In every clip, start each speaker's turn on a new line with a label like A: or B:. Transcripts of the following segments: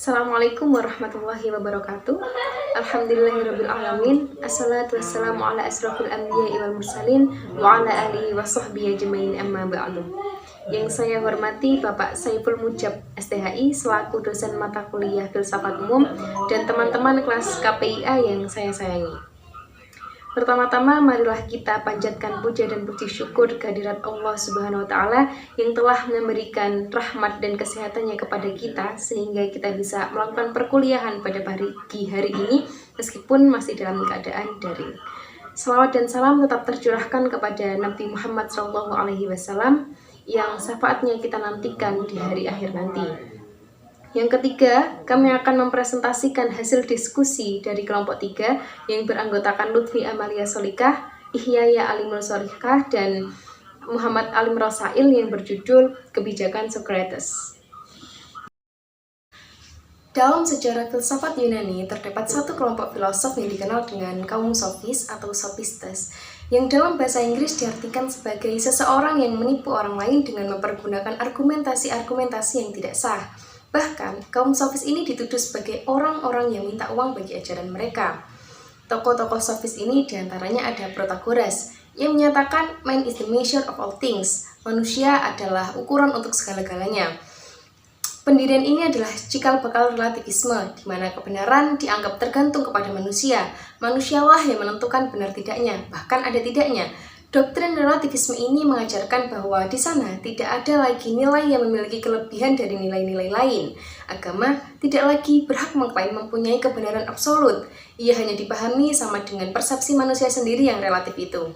A: Assalamualaikum warahmatullahi wabarakatuh. Alhamdulillahirrabbilalamin. Assalatu wassalamu ala asrafil anbiya'i wal mursalin wa ala alihi wa sahbihi ajmain amma ba'du. Yang saya hormati Bapak Saiful Mujab STHI selaku dosen mata kuliah Filsafat Umum dan teman-teman kelas KPIA yang saya sayangi. Pertama-tama marilah kita panjatkan puja dan puji syukur kehadirat Allah Subhanahu wa taala yang telah memberikan rahmat dan kesehatannya kepada kita sehingga kita bisa melakukan perkuliahan pada pagi hari ini meskipun masih dalam keadaan daring. Salawat dan salam tetap tercurahkan kepada Nabi Muhammad SAW yang syafaatnya kita nantikan di hari akhir nanti. Yang ketiga, kami akan mempresentasikan hasil diskusi dari kelompok 3 yang beranggotakan Lutfi Amalia Solikah, Ihyaya Alimul Solikah, dan Muhammad Alim Rosail yang berjudul Kebijakan Socrates. Dalam sejarah filsafat Yunani, terdapat satu kelompok filosof yang dikenal dengan kaum sofis atau sophistes, yang dalam bahasa Inggris diartikan sebagai seseorang yang menipu orang lain dengan mempergunakan argumentasi-argumentasi yang tidak sah. Bahkan, kaum sofis ini dituduh sebagai orang-orang yang minta uang bagi ajaran mereka. Tokoh-tokoh sofis ini diantaranya ada Protagoras, yang menyatakan man is the measure of all things, manusia adalah ukuran untuk segala-galanya. Pendirian ini adalah cikal bakal relativisme, di mana kebenaran dianggap tergantung kepada manusia. Manusialah yang menentukan benar tidaknya, bahkan ada tidaknya. Doktrin relativisme ini mengajarkan bahwa di sana tidak ada lagi nilai yang memiliki kelebihan dari nilai-nilai lain. Agama tidak lagi berhak mengklaim mempunyai kebenaran absolut. Ia hanya dipahami sama dengan persepsi manusia sendiri yang relatif itu.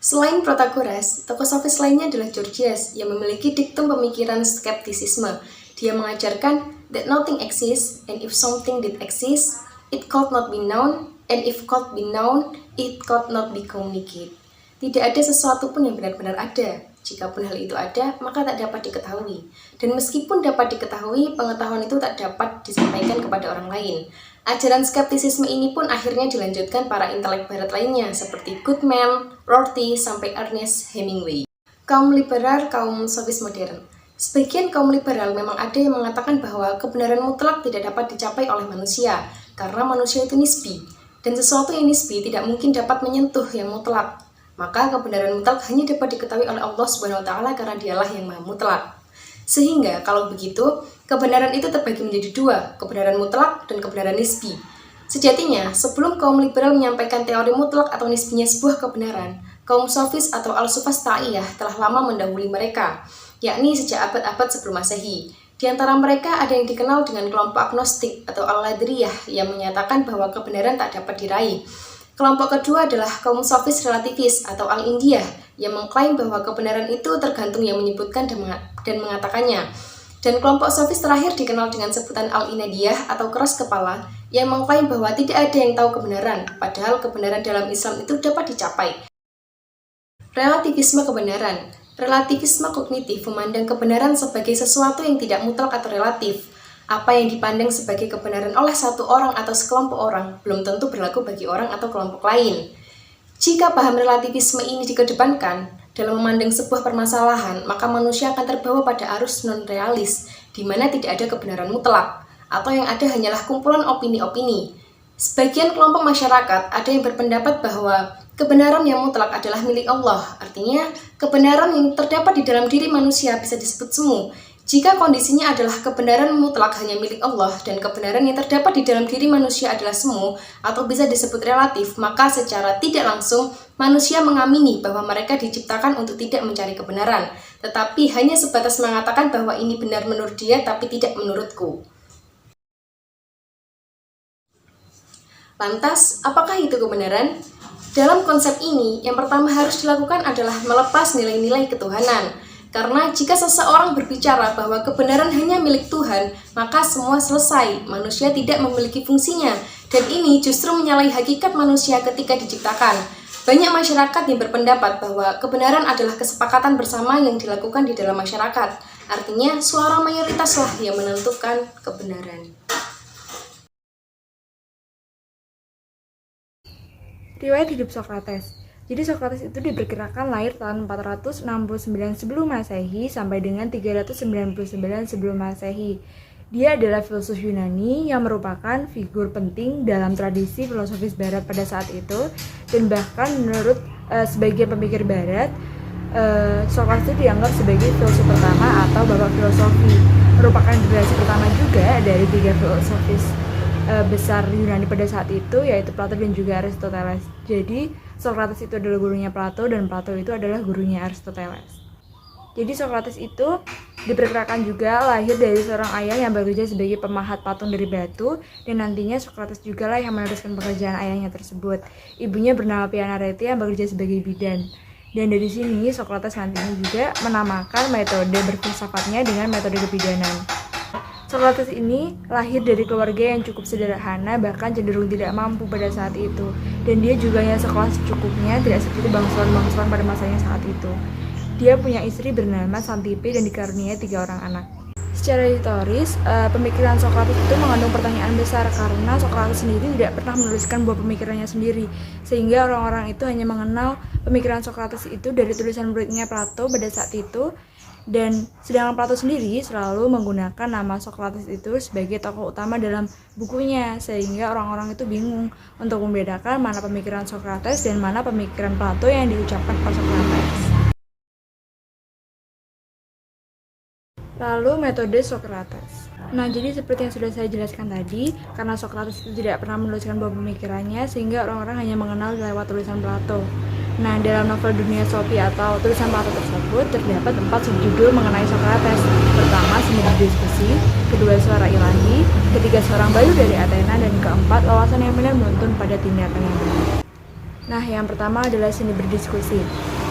A: Selain Protagoras, tokoh sofis lainnya adalah Gorgias yang memiliki diktum pemikiran skeptisisme. Dia mengajarkan that nothing exists, and if something did exist, it could not be known, and if could be known, it could not be communicated. Tidak ada sesuatu pun yang benar-benar ada. Jikapun hal itu ada, maka tak dapat diketahui. Dan meskipun dapat diketahui, pengetahuan itu tak dapat disampaikan kepada orang lain. Ajaran skeptisisme ini pun akhirnya dilanjutkan para intelek barat lainnya, seperti Goodman, Rorty, sampai Ernest Hemingway. Kaum liberal, kaum sofis modern. Sebagian kaum liberal memang ada yang mengatakan bahwa kebenaran mutlak tidak dapat dicapai oleh manusia, karena manusia itu nisbi. Dan sesuatu yang nisbi tidak mungkin dapat menyentuh yang mutlak. Maka kebenaran mutlak hanya dapat diketahui oleh Allah Subhanahu wa taala karena Dialah yang Maha Mutlak. Sehingga kalau begitu, kebenaran itu terbagi menjadi dua, kebenaran mutlak dan kebenaran nisbi. Sejatinya, sebelum kaum liberal menyampaikan teori mutlak atau nisbinya sebuah kebenaran, kaum sofis atau al-Sufasta'iyah telah lama mendahului mereka, yakni sejak abad-abad sebelum Masehi. Di antara mereka ada yang dikenal dengan kelompok agnostik atau al-Ladriyah yang menyatakan bahwa kebenaran tak dapat diraih. Kelompok kedua adalah kaum sofis relativis atau al-Indiyah yang mengklaim bahwa kebenaran itu tergantung yang menyebutkan dan mengatakannya. Dan kelompok sofis terakhir dikenal dengan sebutan al-Inadiyah atau keras kepala yang mengklaim bahwa tidak ada yang tahu kebenaran, padahal kebenaran dalam Islam itu dapat dicapai. Relativisme kebenaran. Relativisme kognitif memandang kebenaran sebagai sesuatu yang tidak mutlak atau relatif. Apa yang dipandang sebagai kebenaran oleh satu orang atau sekelompok orang belum tentu berlaku bagi orang atau kelompok lain. Jika paham relativisme ini dikedepankan dalam memandang sebuah permasalahan, maka manusia akan terbawa pada arus non-realis, di mana tidak ada kebenaran mutlak, atau yang ada hanyalah kumpulan opini-opini. Sebagian kelompok masyarakat ada yang berpendapat bahwa kebenaran yang mutlak adalah milik Allah, artinya kebenaran yang terdapat di dalam diri manusia bisa disebut semu. Jika kondisinya adalah kebenaran mutlak hanya milik Allah dan kebenaran yang terdapat di dalam diri manusia adalah semu atau bisa disebut relatif, maka secara tidak langsung manusia mengamini bahwa mereka diciptakan untuk tidak mencari kebenaran, tetapi hanya sebatas mengatakan bahwa ini benar menurut dia tapi tidak menurutku. Lantas, apakah itu kebenaran? Dalam konsep ini, yang pertama harus dilakukan adalah melepas nilai-nilai ketuhanan. Karena jika seseorang berbicara bahwa kebenaran hanya milik Tuhan, maka semua selesai, manusia tidak memiliki fungsinya. Dan ini justru menyalahi hakikat manusia ketika diciptakan. Banyak masyarakat yang berpendapat bahwa kebenaran adalah kesepakatan bersama yang dilakukan di dalam masyarakat. Artinya, suara mayoritaslah yang menentukan kebenaran.
B: Riwayat hidup Socrates. Jadi Socrates itu diperkirakan lahir tahun 469 sebelum Masehi sampai dengan 399 sebelum Masehi. Dia adalah filsuf Yunani yang merupakan figur penting dalam tradisi filosofis Barat pada saat itu, dan bahkan menurut sebagian pemikir Barat, Socrates itu dianggap sebagai filsuf pertama atau bapak filosofi, merupakan generasi pertama juga dari tiga filosofis besar Yunani pada saat itu, yaitu Plato dan juga Aristoteles. Jadi Socrates itu adalah gurunya Plato dan Plato itu adalah gurunya Aristoteles. Jadi Socrates itu diperkirakan juga lahir dari seorang ayah yang bekerja sebagai pemahat patung dari batu, dan nantinya Socrates juga lah yang meneruskan pekerjaan ayahnya tersebut. Ibunya bernama Pianarete yang bekerja sebagai bidan. Dan dari sini Socrates nantinya juga menamakan metode berfilsafatnya dengan metode kebidanan. Socrates ini lahir dari keluarga yang cukup sederhana, bahkan cenderung tidak mampu pada saat itu. Dan dia juga hanya sekolah secukupnya, tidak seperti bangsawan-bangsawan pada masanya saat itu. Dia punya istri bernama Xanthippe dan dikaruniai 3 orang anak. Secara historis, pemikiran Socrates itu mengandung pertanyaan besar karena Socrates sendiri tidak pernah menuliskan buah pemikirannya sendiri, sehingga orang-orang itu hanya mengenal pemikiran Socrates itu dari tulisan muridnya Plato pada saat itu. Dan sedangkan Plato sendiri selalu menggunakan nama Socrates itu sebagai tokoh utama dalam bukunya, sehingga orang-orang itu bingung untuk membedakan mana pemikiran Socrates dan mana pemikiran Plato yang diucapkan oleh Socrates. Lalu metode Socrates. Nah, jadi seperti yang sudah saya jelaskan tadi, karena Socrates itu tidak pernah menuliskan buah pemikirannya, sehingga orang-orang hanya mengenal lewat tulisan Plato. Nah, dalam novel Dunia Sophie atau tulisan Plato tersebut terdapat 4 subjudul mengenai Socrates. Pertama, seni berdiskusi, kedua, suara ilahi, ketiga, seorang bayu dari Athena, dan keempat, wawasan yang benar menuntun pada tindakan yang benar. Nah, yang pertama adalah seni berdiskusi.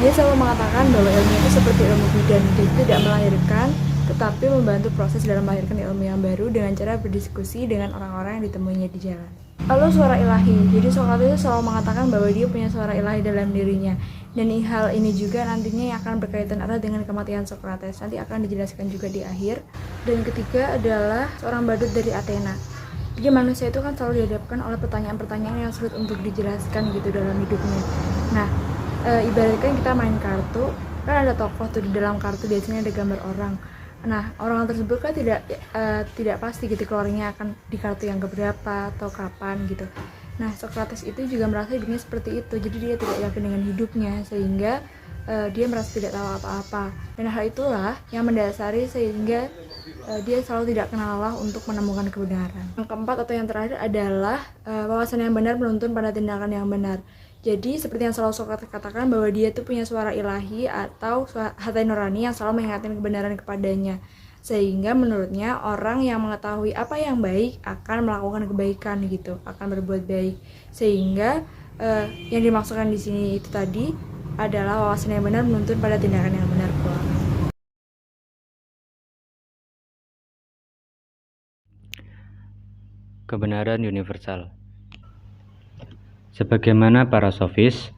B: Dia selalu mengatakan bahwa ilmu itu seperti ilmu bidan, jadi tidak melahirkan, tetapi membantu proses dalam melahirkan ilmu yang baru dengan cara berdiskusi dengan orang-orang yang ditemuinya di jalan. Lalu suara ilahi. Jadi Socrates selalu mengatakan bahwa dia punya suara ilahi dalam dirinya. Dan hal ini juga nantinya yang akan berkaitan erat dengan kematian Socrates. Nanti akan dijelaskan juga di akhir. Dan ketiga adalah seorang badut dari Athena. Jadi manusia itu kan selalu dihadapkan oleh pertanyaan-pertanyaan yang sulit untuk dijelaskan gitu dalam hidupnya. Nah, ibaratkan kita main kartu, kan ada tokoh tuh di dalam kartu, biasanya ada gambar orang. Nah, orang tersebut kan tidak pasti gitu keluarnya akan di kartu yang keberapa atau kapan gitu. Nah, Socrates itu juga merasa hidupnya seperti itu, jadi dia tidak yakin dengan hidupnya, sehingga dia merasa tidak tahu apa-apa. Dan hal itulah yang mendasari sehingga dia selalu tidak kenal lelah untuk menemukan kebenaran. Yang keempat atau yang terakhir adalah wawasan yang benar menuntun pada tindakan yang benar. Jadi seperti yang selalu Socrates katakan bahwa dia itu punya suara ilahi atau hati nurani yang selalu mengingatkan kebenaran kepadanya. Sehingga menurutnya orang yang mengetahui apa yang baik akan melakukan kebaikan gitu, akan berbuat baik. Sehingga yang dimaksudkan di sini itu tadi adalah wawasan yang benar menuntun pada tindakan yang benar pula.
C: Kebenaran universal. Sebagaimana para sofis,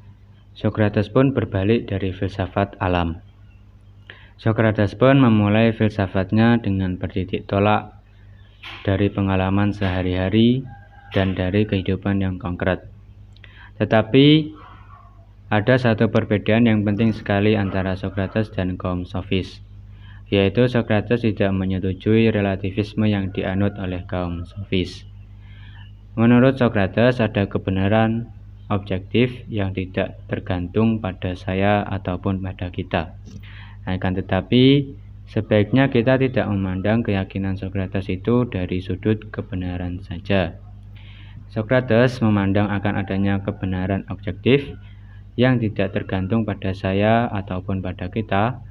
C: Socrates pun berbalik dari filsafat alam. Socrates pun memulai filsafatnya dengan bertitik tolak dari pengalaman sehari-hari dan dari kehidupan yang konkret. Tetapi ada satu perbedaan yang penting sekali antara Socrates dan kaum sofis, yaitu Socrates tidak menyetujui relativisme yang dianut oleh kaum sofis. Menurut Socrates ada kebenaran objektif yang tidak tergantung pada saya ataupun pada kita. Akan tetapi sebaiknya kita tidak memandang keyakinan Socrates itu dari sudut kebenaran saja. Socrates memandang akan adanya kebenaran objektif yang tidak tergantung pada saya ataupun pada kita.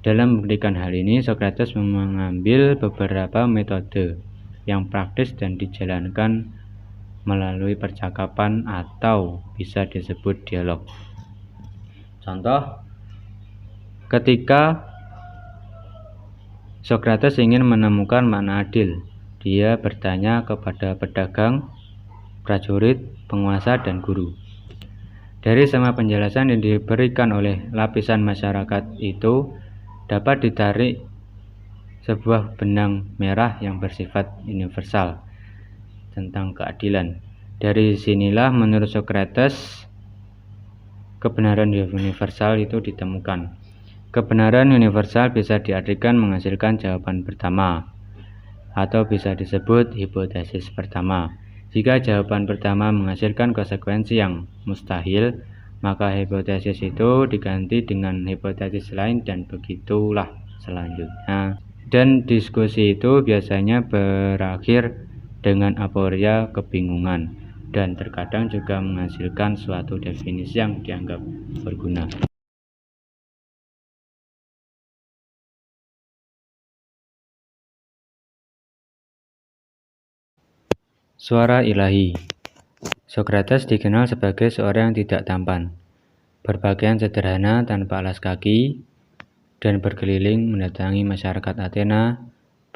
C: Dalam membuktikan hal ini, Socrates mengambil beberapa metode yang praktis dan dijalankan melalui percakapan atau bisa disebut dialog. Contoh, ketika Socrates ingin menemukan makna adil, dia bertanya kepada pedagang, prajurit, penguasa, dan guru. Dari semua penjelasan yang diberikan oleh lapisan masyarakat itu dapat ditarik sebuah benang merah yang bersifat universal tentang keadilan. Dari sinilah menurut Socrates kebenaran universal itu ditemukan. Kebenaran universal bisa diartikan menghasilkan jawaban pertama. atau bisa disebut hipotesis pertama. Jika jawaban pertama menghasilkan konsekuensi yang mustahil, maka hipotesis itu diganti dengan hipotesis lain dan begitulah selanjutnya. Dan diskusi itu biasanya berakhir dengan aporia kebingungan dan terkadang juga menghasilkan suatu definisi yang dianggap berguna. Suara ilahi. Sokrates dikenal sebagai seorang yang tidak tampan, berpakaian sederhana tanpa alas kaki, dan berkeliling mendatangi masyarakat Athena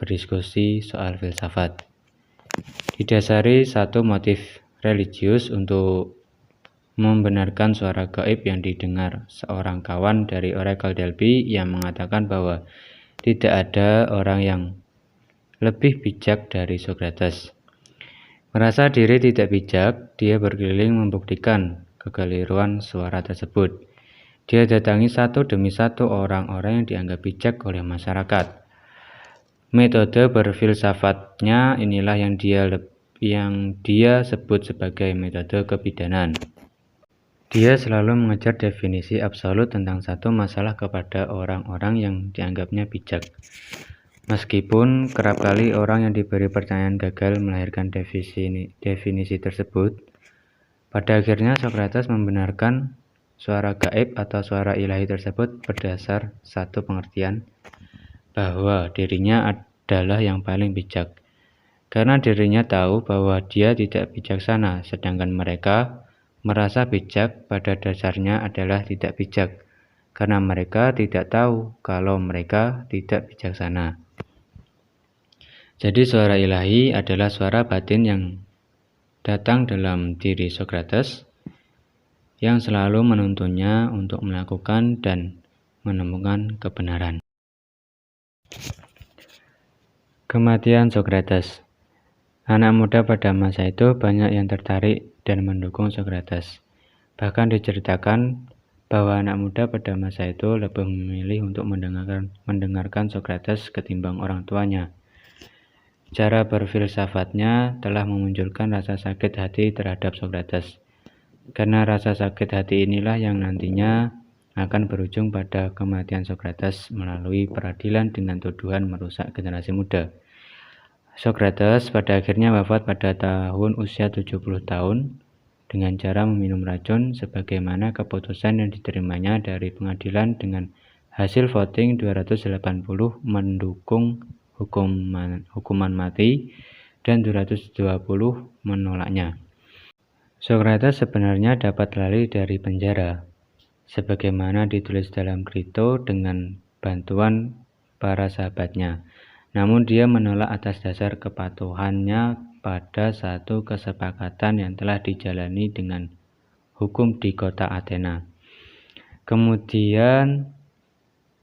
C: berdiskusi soal filsafat. Didasari satu motif religius untuk membenarkan suara gaib yang didengar seorang kawan dari Oracle Delphi yang mengatakan bahwa tidak ada orang yang lebih bijak dari Sokrates. Merasa diri tidak bijak, dia berkeliling membuktikan kekeliruan suara tersebut. Dia datangi satu demi satu orang-orang yang dianggap bijak oleh masyarakat. Metode berfilsafatnya inilah yang dia sebut sebagai metode kebidanan. Dia selalu mengejar definisi absolut tentang satu masalah kepada orang-orang yang dianggapnya bijak. Meskipun kerap kali orang yang diberi pertanyaan gagal melahirkan definisi tersebut, pada akhirnya Sokrates membenarkan suara gaib atau suara ilahi tersebut berdasar satu pengertian bahwa dirinya adalah yang paling bijak. Karena dirinya tahu bahwa dia tidak bijaksana, sedangkan mereka merasa bijak pada dasarnya adalah tidak bijak, karena mereka tidak tahu kalau mereka tidak bijaksana. Jadi suara ilahi adalah suara batin yang datang dalam diri Sokrates yang selalu menuntunnya untuk melakukan dan menemukan kebenaran. Kematian Sokrates. Anak muda pada masa itu banyak yang tertarik dan mendukung Sokrates. Bahkan diceritakan bahwa anak muda pada masa itu lebih memilih untuk mendengarkan Sokrates ketimbang orang tuanya. Cara berfilsafatnya telah memunculkan rasa sakit hati terhadap Sokrates. Karena rasa sakit hati inilah yang nantinya akan berujung pada kematian Sokrates melalui peradilan dengan tuduhan merusak generasi muda. Sokrates pada akhirnya wafat pada tahun usia 70 tahun dengan cara meminum racun sebagaimana keputusan yang diterimanya dari pengadilan dengan hasil voting 280 mendukung hukuman mati dan 220 menolaknya. Sokrates sebenarnya dapat lari dari penjara, sebagaimana ditulis dalam Crito dengan bantuan para sahabatnya. Namun dia menolak atas dasar kepatuhannya pada satu kesepakatan yang telah dijalani dengan hukum di kota Athena. Kemudian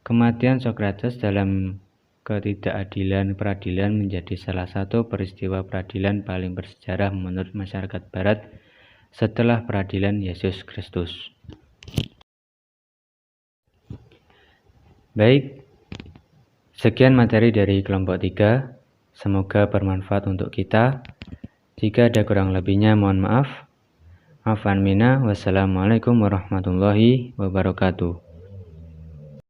C: kematian Sokrates dalam ketidakadilan peradilan menjadi salah satu peristiwa peradilan paling bersejarah menurut masyarakat barat setelah peradilan Yesus Kristus. Baik, sekian materi dari kelompok 3. Semoga bermanfaat untuk kita. Jika ada kurang lebihnya mohon maaf. Afwan minna, wassalamualaikum warahmatullahi wabarakatuh.